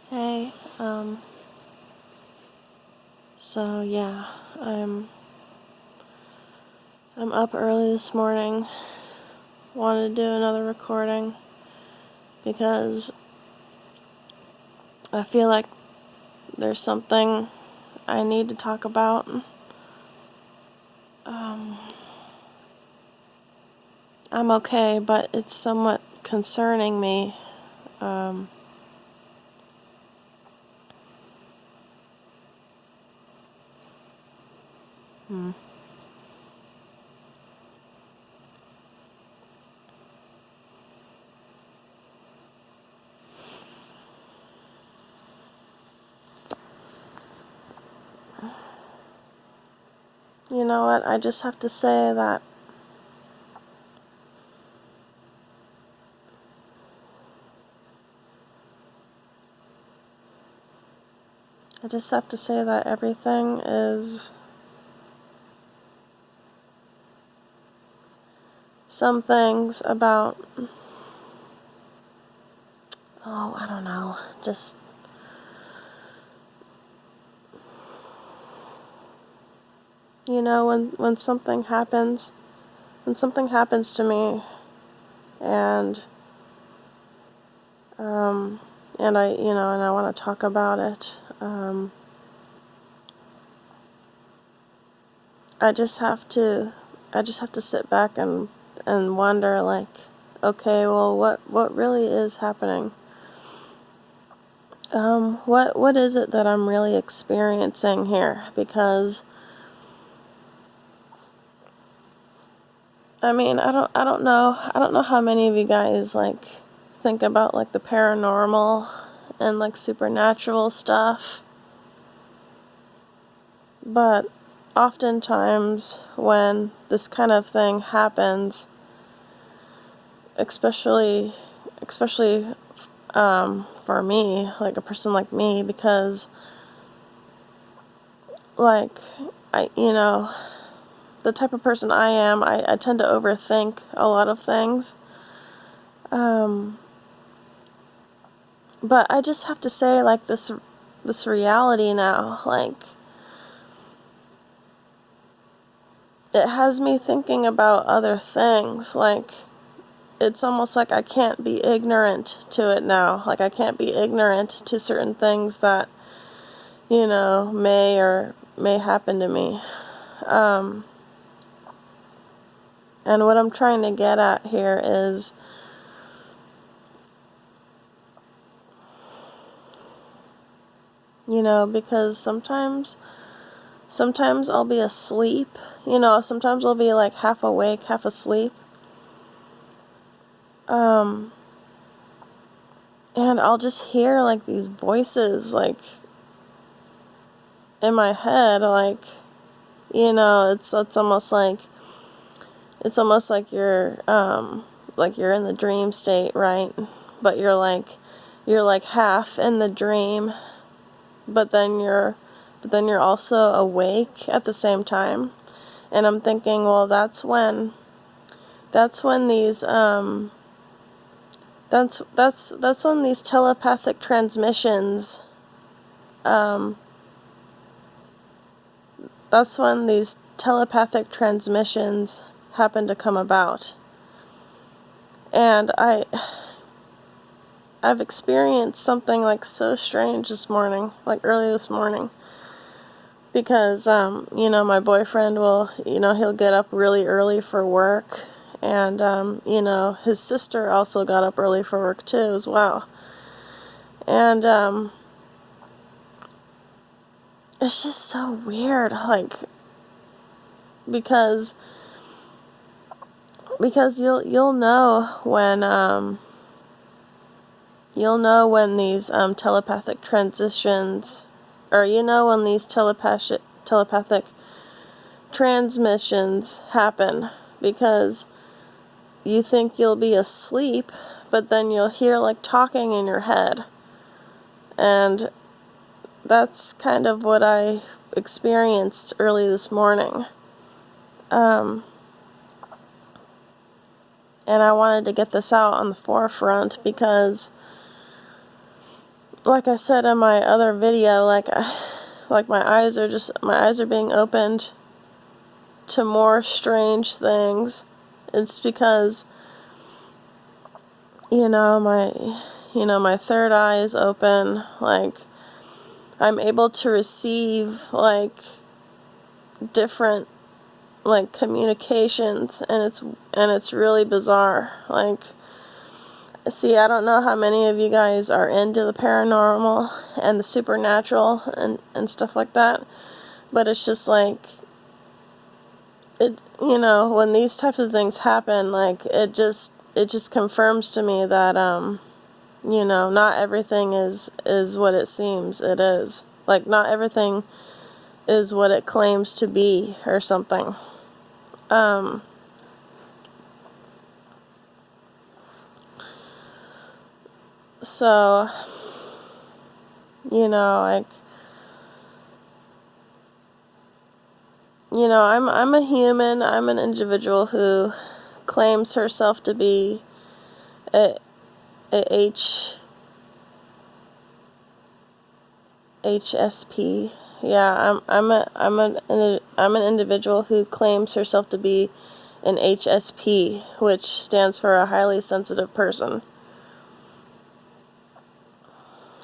Hey, so yeah, I'm up early this morning. Wanted to do another recording because I feel like there's something I need to talk about. Um, I'm okay, but it's somewhat concerning me. Um, hmm. You know what? I just have to say that everything is some things about, I don't know, just, when something happens to me, and um, and I want to talk about it. I just have to, sit back and wonder, like, okay, well, what really is happening? What is it that I'm really experiencing here? Because I mean, I don't know how many of you guys like think about like the paranormal and like supernatural stuff. But oftentimes when this kind of thing happens, especially for me, like a person like me, because like the type of person I am, I tend to overthink a lot of things. But I just have to say, like, this reality now, like, it has me thinking about other things. Like, it's almost like I can't be ignorant to it now. Like, I can't be ignorant to certain things that, may happen to me. And what I'm trying to get at here is, because sometimes I'll be asleep, sometimes I'll be like half awake, half asleep. And I'll just hear like these voices like in my head, like, it's almost like you're in the dream state, right? But you're like half in the dream, but then you're also awake at the same time. And I'm thinking, well, that's when these that's when these telepathic transmissions that's when these telepathic transmissions happen to come about. And I've experienced something like so strange this morning, like early this morning, because my boyfriend will, he'll get up really early for work, and his sister also got up early for work too as well. And it's just so weird, like, because you'll know when these telepathic transitions, or when these telepathic transmissions happen, because you think you'll be asleep, but then you'll hear like talking in your head. And that's kind of what I experienced early this morning. And I wanted to get this out on the forefront because like I said in my other video, like my eyes are being opened to more strange things. It's because, my third eye is open. Like, I'm able to receive, like, different, like, communications, and it's really bizarre. Like, see, I don't know how many of you guys are into the paranormal and the supernatural and stuff like that, but it's just like, when these types of things happen, like, it just confirms to me that, not everything is what it seems it is. Like, not everything is what it claims to be or something. So, like, I'm a human. I'm an individual who claims herself to be a HSP. Yeah, I'm an individual who claims herself to be an HSP, which stands for a highly sensitive person.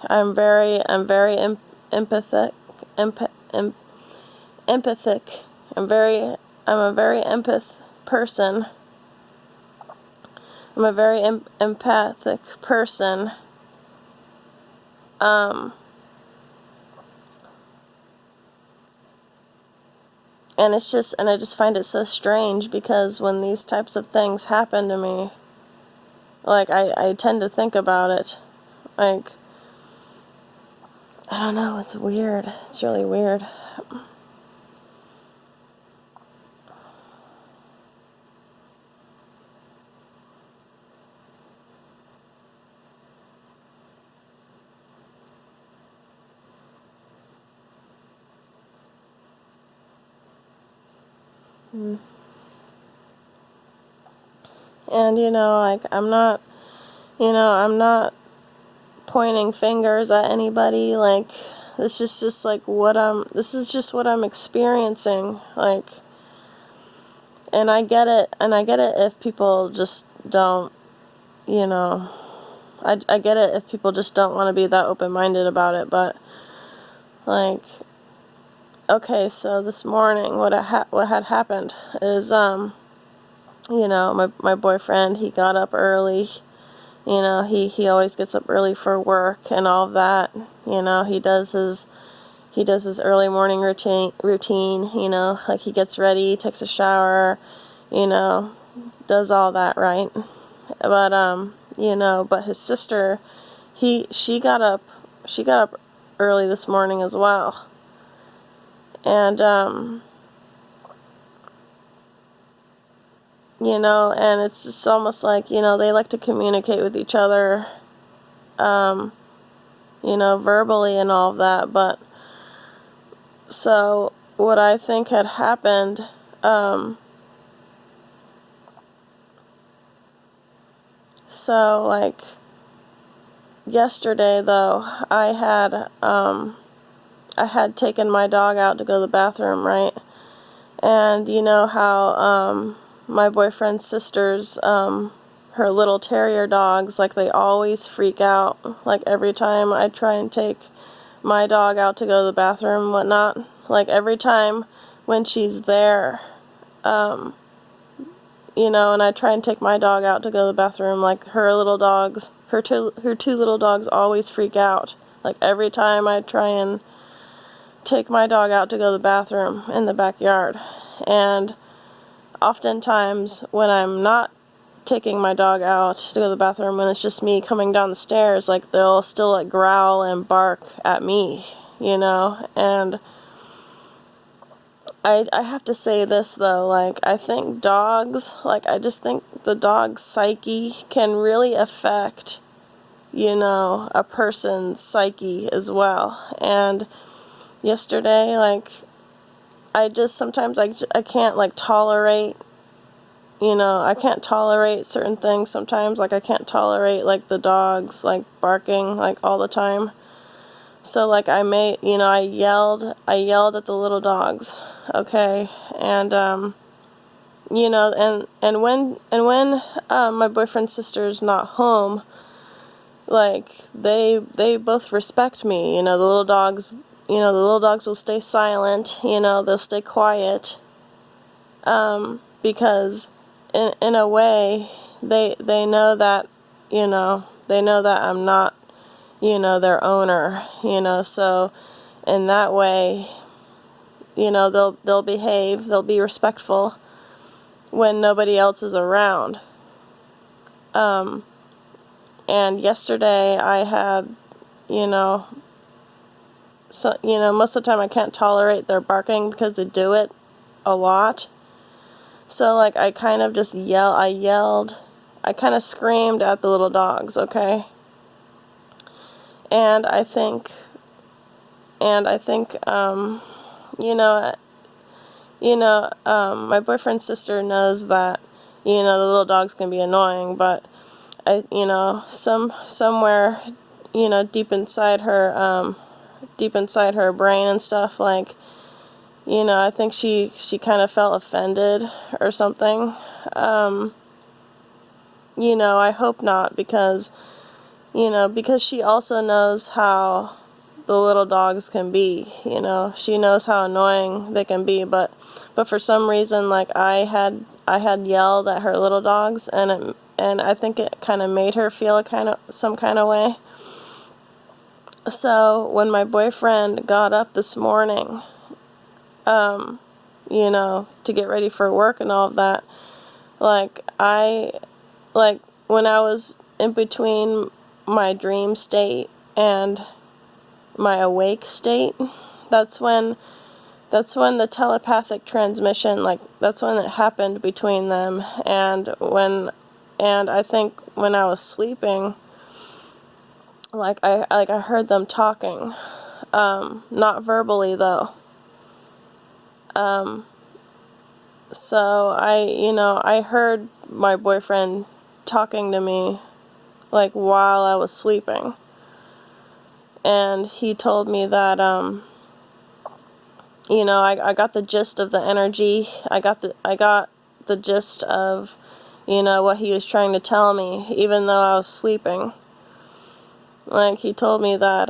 I'm very empathic. Empathic. I'm a very person. I'm a very empathic person. And I just find it so strange, because when these types of things happen to me, like, I tend to think about it. Like, I don't know, it's weird. It's really weird. And, like, I'm not pointing fingers at anybody. Like, this is just what I'm experiencing. Like, and I get it if people just don't, I get it if people just don't want to be that open-minded about it, but, like, okay, so this morning, what had happened is, my boyfriend, he got up early. He always gets up early for work and all of that. He does his early morning routine, like, he gets ready, takes a shower, does all that, right? But, but his sister, she got up early this morning as well. And, and it's just almost like, they like to communicate with each other, verbally and all of that. But, so, what I think had happened, so, like, yesterday, though, I had taken my dog out to go to the bathroom, right? And you know how, my boyfriend's sisters, her little terrier dogs, like, they always freak out, like, every time I try and take my dog out to go to the bathroom and whatnot. Like, every time when she's there, and I try and take my dog out to go to the bathroom, like, her two little dogs always freak out. Like, every time I try and take my dog out to go to the bathroom in the backyard. And oftentimes, when I'm not taking my dog out to go to the bathroom, when it's just me coming down the stairs, like, they'll still, like, growl and bark at me, and I have to say this, though, like, I think dogs, like, I just think the dog's psyche can really affect, a person's psyche as well. And yesterday, like, sometimes I can't, like, tolerate, I can't tolerate certain things sometimes. Like, I can't tolerate, like, the dogs, like, barking, like, all the time. So like I yelled at the little dogs, okay? And and when my boyfriend's sister's not home, like they both respect me. The little dogs will stay silent, they'll stay quiet, because in a way they know that, I'm not, their owner, so in that way, they'll behave, they'll be respectful when nobody else is around. And yesterday I had, most of the time I can't tolerate their barking because they do it a lot. So like I kind of just I kind of screamed at the little dogs, okay? And I think, you know, my boyfriend's sister knows that, the little dogs can be annoying, but somewhere, deep inside her brain and stuff, like, I think she kind of felt offended or something. I hope not, because she also knows how the little dogs can be, she knows how annoying they can be, but for some reason, like, I had yelled at her little dogs, and I think it kind of made her feel some kind of way. So when my boyfriend got up this morning, to get ready for work and all of that, like when I was in between my dream state and my awake state, that's when the telepathic transmission, like, that's when it happened between them. And I think when I was sleeping, like I heard them talking, not verbally though. So I heard my boyfriend talking to me, like, while I was sleeping. And he told me that, I got the gist of the energy. I got the gist of, what he was trying to tell me, even though I was sleeping. Like, he told me that,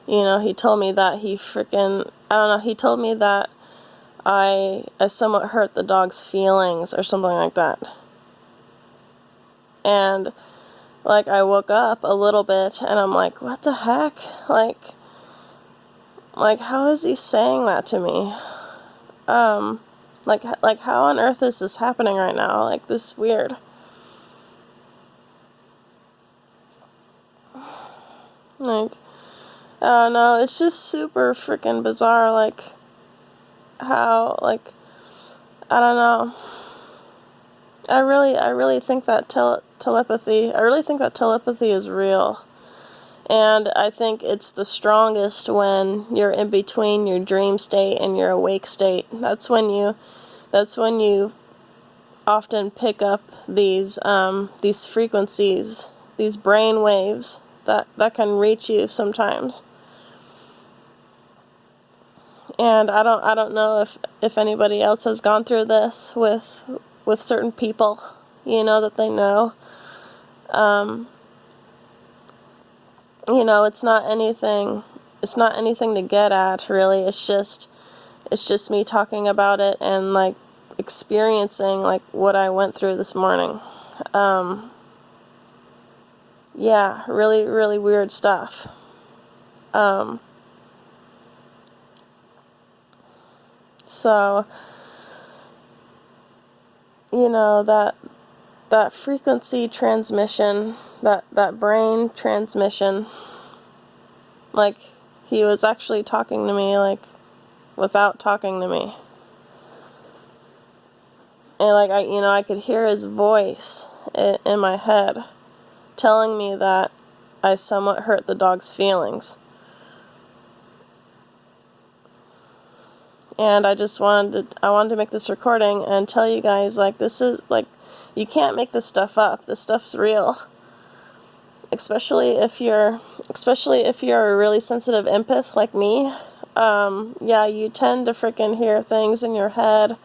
he told me that he told me that I somewhat hurt the dog's feelings or something like that. And, like, I woke up a little bit and I'm like, what the heck? Like, how is he saying that to me? Like how on earth is this happening right now? Like, this is weird. Like, I don't know, it's just super freaking bizarre, like, how, like, I don't know. I really think that telepathy is real. And I think it's the strongest when you're in between your dream state and your awake state. That's when you often pick up these frequencies, these brain waves that can reach you sometimes. And I don't know if anybody else has gone through this with certain people, that they know. It's not anything to get at, really. It's just me talking about it and, like, experiencing, like, what I went through this morning. Yeah, really, really weird stuff. So, that frequency transmission, that brain transmission, like, he was actually talking to me, like, without talking to me. And, like, I could hear his voice in my head telling me that I somewhat hurt the dog's feelings. And I wanted to make this recording and tell you guys, like, this is, like, you can't make this stuff up. This stuff's real. especially if you're a really sensitive empath like me. Yeah, you tend to freaking hear things in your head.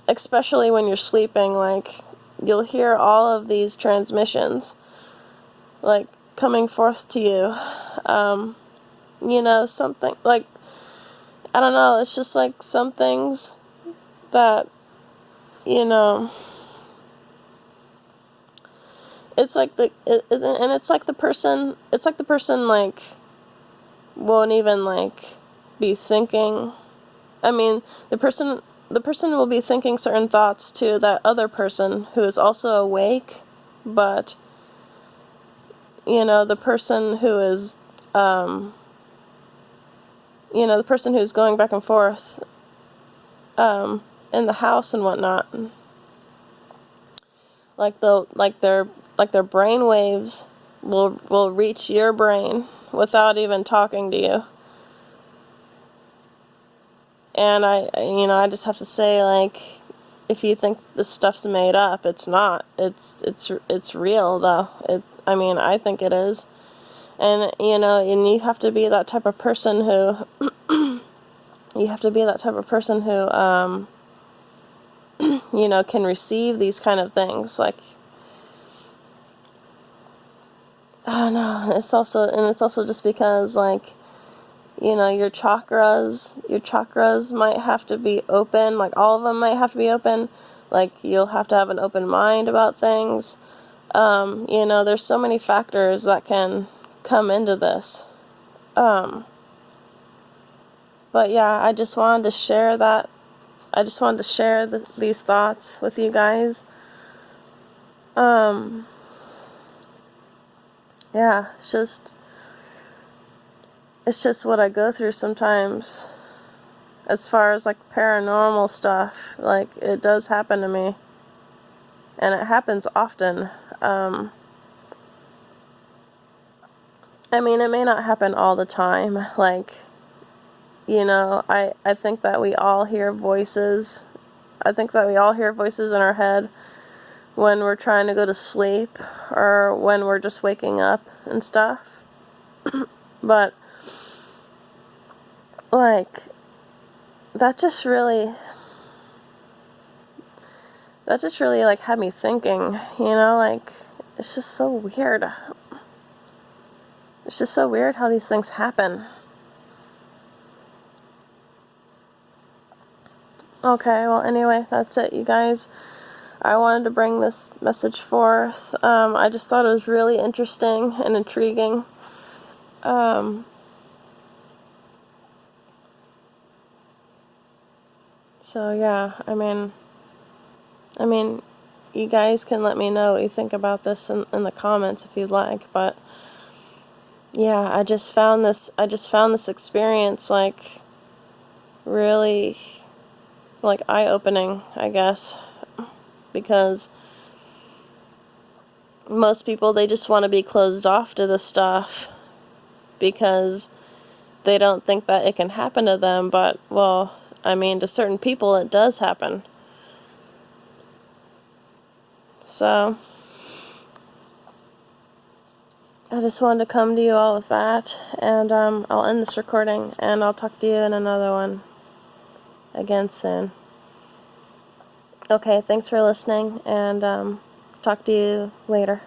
Especially when you're sleeping, like, you'll hear all of these transmissions, like, coming forth to you. Something, like, I don't know, it's just, like, some things that, it's like and it's like the person, like, won't even, like, be thinking. I mean, the person will be thinking certain thoughts to that other person who is also awake, but, the person who is, the person who's going back and forth, in the house and whatnot, their brain waves will reach your brain without even talking to you. And I just have to say, like, if you think this stuff's made up, it's not. It's real, though. I think it is. And, and you have to be that type of person who, can receive these kind of things. Like, I don't know. And it's also just because, like, your chakras might have to be open, like, all of them might have to be open. Like, you'll have to have an open mind about things. There's so many factors that can come into this. But yeah, I just wanted to share that. I just wanted to share these thoughts with you guys. Yeah, it's just what I go through sometimes. As far as, like, paranormal stuff, like, it does happen to me. And it happens often. It may not happen all the time. Like, I think that we all hear voices. I think that we all hear voices in our head when we're trying to go to sleep or when we're just waking up and stuff. But, like, that just really, like, had me thinking, like, it's just so weird. It's just so weird how these things happen. Okay, well, anyway, that's it, you guys. I wanted to bring this message forth. I just thought it was really interesting and intriguing. So yeah, you guys can let me know what you think about this in the comments if you'd like. But yeah, I just found this experience, like, really, like, eye-opening, I guess, because most people, they just want to be closed off to this stuff because they don't think that it can happen to them. But, well, to certain people it does happen. So I just wanted to come to you all with that, and I'll end this recording, and I'll talk to you in another one again soon. Okay, thanks for listening, and talk to you later.